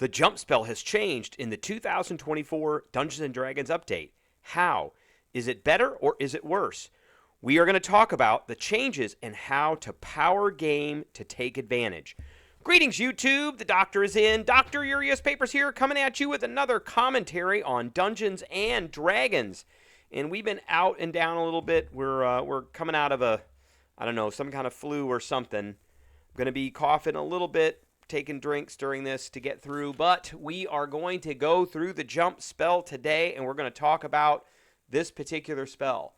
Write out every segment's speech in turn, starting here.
The jump spell has changed in the 2024 Dungeons & Dragons update. How? Is it better or is it worse? We are going to talk about the changes and how to power game to take advantage. Greetings, YouTube. The Doctor is in. Dr. Urias Papers here, coming at you with another commentary on Dungeons & Dragons. And we've been out and down a little bit. We're coming out of some kind of flu or something. I'm going to be coughing a little bit, taking drinks during this to get through. But we are going to go through the jump spell today, and we're going to talk about this particular spell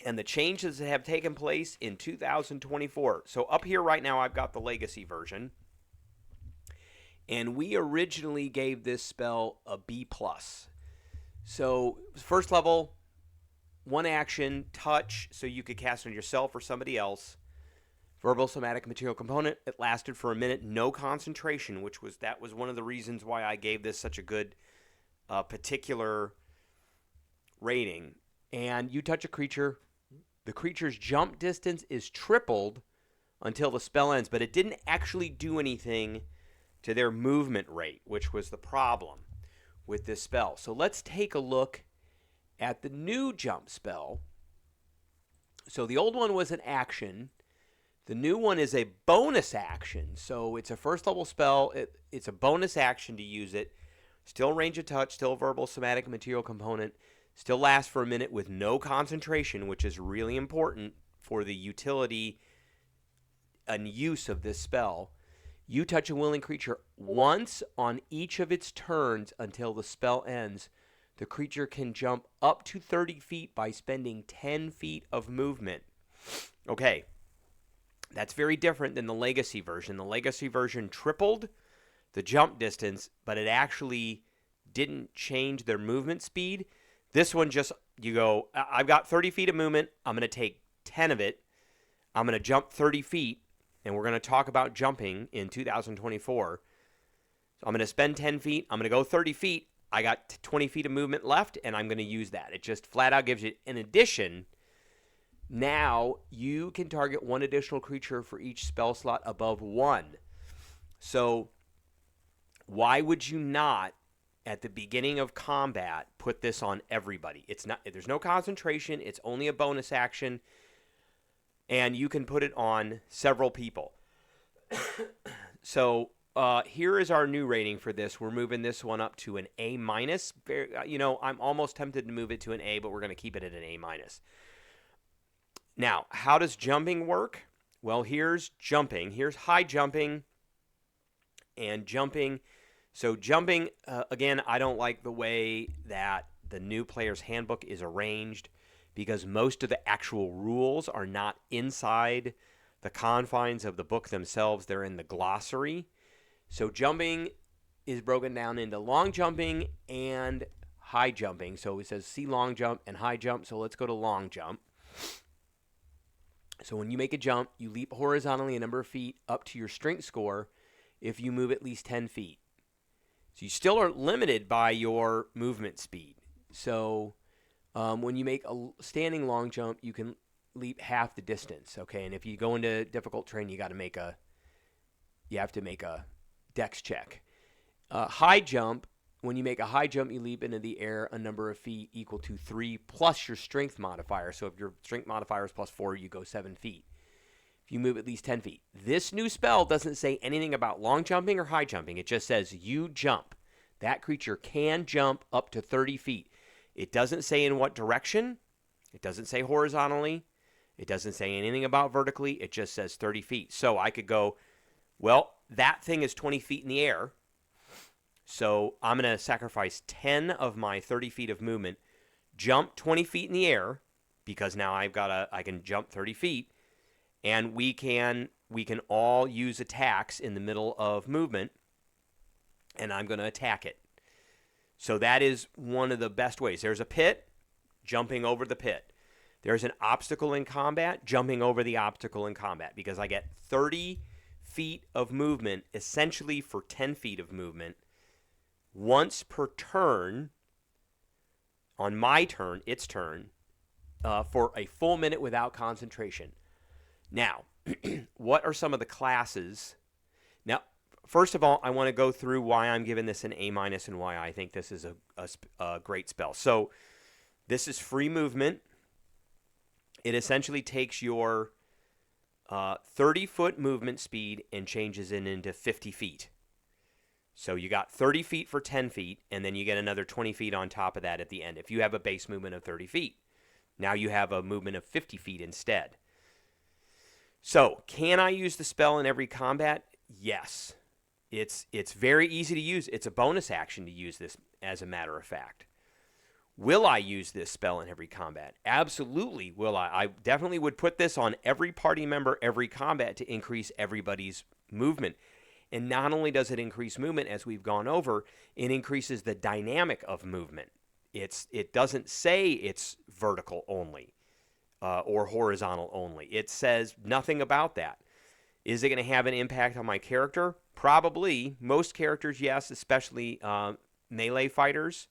and the changes that have taken place in 2024. So up here right now, I've got the Legacy version. And we originally gave this spell a B+. So first level, one action, touch, so you could cast on yourself or somebody else. Verbal, somatic, material component. It lasted for a minute. No concentration, that was one of the reasons why I gave this such a good particular rating. And you touch a creature. The creature's jump distance is tripled until the spell ends, but it didn't actually do anything to their movement rate, which was the problem with this spell. So let's take a look at the new jump spell. So the old one was an action. The new one is a bonus action. So it's a first level spell. It's a bonus action to use it. Still range of touch, still verbal, somatic, material component. Still lasts for a minute with no concentration, which is really important for the utility and use of this spell. You touch a willing creature once on each of its turns until the spell ends. The creature can jump up to 30 feet by spending 10 feet of movement. Okay, that's very different than the Legacy version. The Legacy version tripled the jump distance, but it actually didn't change their movement speed. This one just, you go, I've got 30 feet of movement. I'm going to take 10 of it. I'm going to jump 30 feet, and we're going to talk about jumping in 2024. So I'm going to spend 10 feet. I'm going to go 30 feet. I got 20 feet of movement left, and I'm going to use that. It just flat out gives you, in addition, now you can target one additional creature for each spell slot above one. So why would you not, at the beginning of combat, put this on everybody? There's no concentration. It's only a bonus action. And you can put it on several people. So here is our new rating for this. We're moving this one up to an A-. I'm almost tempted to move it to an A, but we're going to keep it at an A-. Now, how does jumping work? Well, here's jumping. Here's high jumping and jumping. So jumping, again, I don't like the way that the new player's handbook is arranged because most of the actual rules are not inside the confines of the book themselves. They're in the glossary. So jumping is broken down into long jumping and high jumping. So it says see long jump and high jump. So let's go to long jump. So when you make a jump, you leap horizontally a number of feet up to your strength score if you move at least 10 feet. So you still are limited by your movement speed. So when you make a standing long jump, you can leap half the distance. Okay, and if you go into difficult terrain, you have to make a dex check. High jump. When you make a high jump, you leap into the air a number of feet equal to 3 plus your strength modifier. So if your strength modifier is +4, you go 7 feet. You move at least 10 feet. This new spell doesn't say anything about long jumping or high jumping. It just says you jump. That creature can jump up to 30 feet. It doesn't say in what direction. It doesn't say horizontally. It doesn't say anything about vertically. It just says 30 feet. So I could go, well, that thing is 20 feet in the air. So I'm going to sacrifice 10 of my 30 feet of movement, jump 20 feet in the air, because now I can jump 30 feet. And we can all use attacks in the middle of movement, and I'm going to attack it. So that is one of the best ways. There's a pit, jumping over the pit. There's an obstacle in combat, jumping over the obstacle in combat, because I get 30 feet of movement, essentially for 10 feet of movement, once per turn, on my turn, its turn, for a full minute without concentration. Now, what are some of the classes? Now, first of all, I want to go through why I'm giving this an A- and why I think this is a great spell. So this is free movement. It essentially takes your 30-foot movement speed and changes it into 50 feet. So you got 30 feet for 10 feet, and then you get another 20 feet on top of that at the end if you have a base movement of 30 feet. Now you have a movement of 50 feet instead. So can I use the spell in every combat? Yes. It's very easy to use. It's a bonus action to use this, as a matter of fact. Will I use this spell in every combat? Absolutely will I. I definitely would put this on every party member, every combat, to increase everybody's movement. And not only does it increase movement, as we've gone over, it increases the dynamic of movement. It doesn't say it's vertical only or horizontal only. It says nothing about that. Is it going to have an impact on my character? Probably. Most characters, yes, especially melee fighters.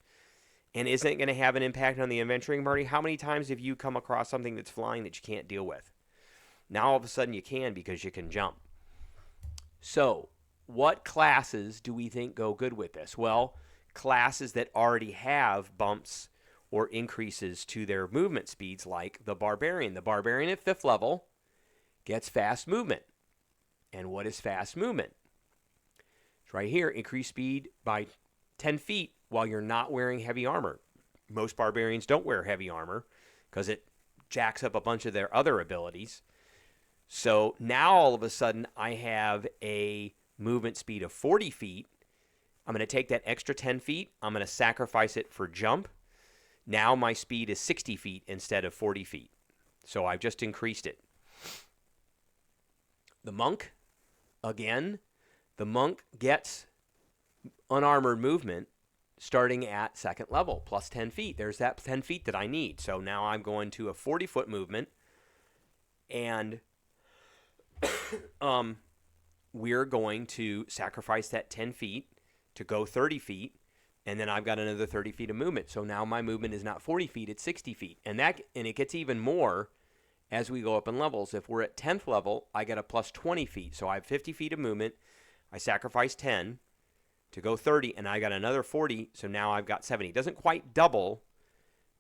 And isn't it going to have an impact on the adventuring party? How many times have you come across something that's flying that you can't deal with? Now all of a sudden you can, because you can jump. So what classes do we think go good with this? Well, classes that already have bumps or increases to their movement speeds, like the Barbarian. The Barbarian at 5th level gets fast movement. And what is fast movement? It's right here. Increase speed by 10 feet while you're not wearing heavy armor. Most Barbarians don't wear heavy armor because it jacks up a bunch of their other abilities. So now all of a sudden I have a movement speed of 40 feet. I'm going to take that extra 10 feet. I'm going to sacrifice it for jump. Now my speed is 60 feet instead of 40 feet. So I've just increased it. The monk, again, the monk gets unarmored movement starting at 2nd level, plus 10 feet. There's that 10 feet that I need. So now I'm going to a 40-foot movement, and we're going to sacrifice that 10 feet to go 30 feet, and then I've got another 30 feet of movement. So now my movement is not 40 feet, it's 60 feet. And it gets even more as we go up in levels. If we're at 10th level, I get a plus 20 feet. So I have 50 feet of movement. I sacrifice 10 to go 30, and I got another 40, so now I've got 70. It doesn't quite double,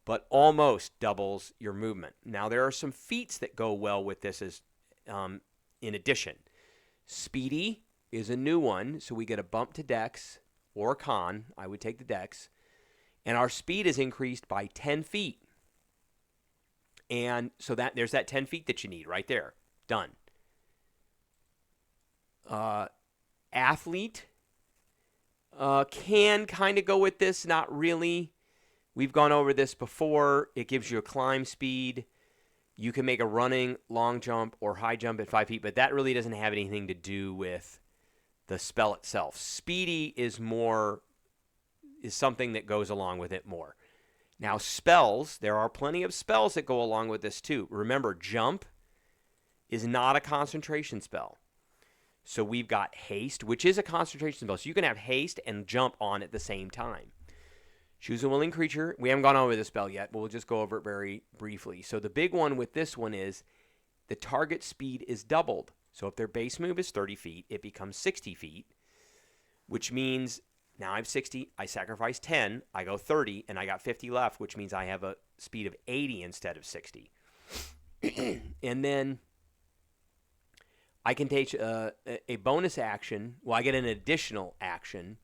but almost doubles your movement. Now, there are some feats that go well with this as in addition. Speedy is a new one, so we get a bump to Dex or Con. I would take the Dex. And our speed is increased by 10 feet. And so there's that 10 feet that you need right there. Done. Athlete can kind of go with this, not really. We've gone over this before. It gives you a climb speed. You can make a running, long jump, or high jump at 5 feet, but that really doesn't have anything to do with the spell itself. Speedy is something that goes along with it more. Now, spells, there are plenty of spells that go along with this too. Remember, jump is not a concentration spell. So we've got haste, which is a concentration spell. So you can have haste and jump on at the same time. Choose a willing creature. We haven't gone over this spell yet, but we'll just go over it very briefly. So the big one with this one is the target speed is doubled. So if their base move is 30 feet, it becomes 60 feet, which means now I have 60, I sacrifice 10, I go 30, and I got 50 left, which means I have a speed of 80 instead of 60. And then I can take a bonus action. Well, I get an additional action,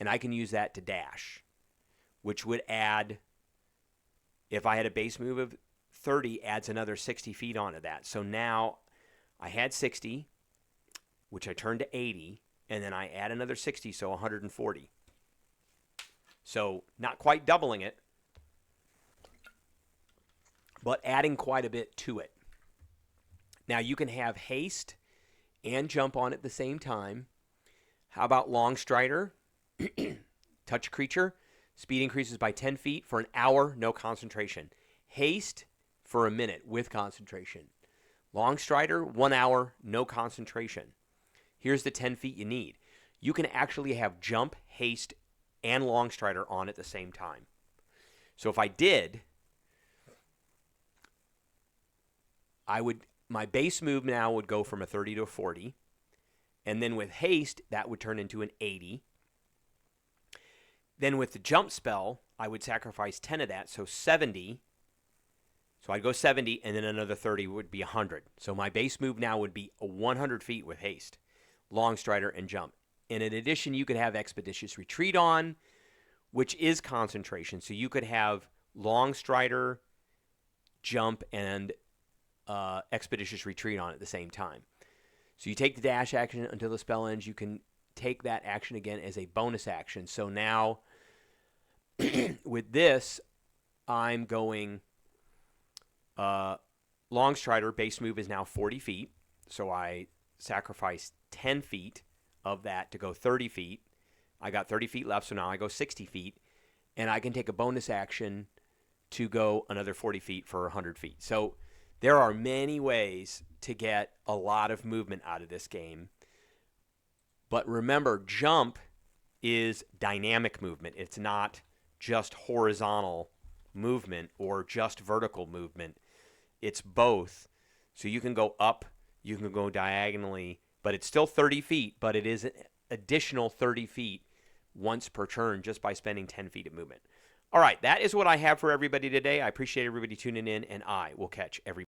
and I can use that to dash, which would add, if I had a base move of 30, adds another 60 feet onto that. So now I had 60, which I turned to 80, and then I add another 60, so 140. So not quite doubling it, but adding quite a bit to it. Now you can have haste and jump on at the same time. How about long strider? Touch a creature. Speed increases by 10 feet for an hour, no concentration. Haste for a minute with concentration. Long strider, 1 hour, no concentration. Here's the 10 feet you need. You can actually have jump, haste, and long strider on at the same time. So if I did, my base move now would go from a 30 to a 40. And then with haste, that would turn into an 80. Then with the jump spell, I would sacrifice 10 of that, so 70. So I'd go 70, and then another 30 would be 100. So my base move now would be 100 feet with haste, long strider, and jump. And in addition, you could have expeditious retreat on, which is concentration. So you could have long strider, jump, and expeditious retreat on at the same time. So you take the dash action until the spell ends. You can take that action again as a bonus action. So now with this, I'm going long strider. Base move is now 40 feet. So I sacrifice 10 feet of that to go 30 feet. I got 30 feet left, so now I go 60 feet. And I can take a bonus action to go another 40 feet for 100 feet. So there are many ways to get a lot of movement out of this game. But remember, jump is dynamic movement. It's not just horizontal movement or just vertical movement. It's both. So you can go up, you can go diagonally, but it's still 30 feet, but it is an additional 30 feet once per turn just by spending 10 feet of movement. All right, that is what I have for everybody today. I appreciate everybody tuning in, and I will catch everybody.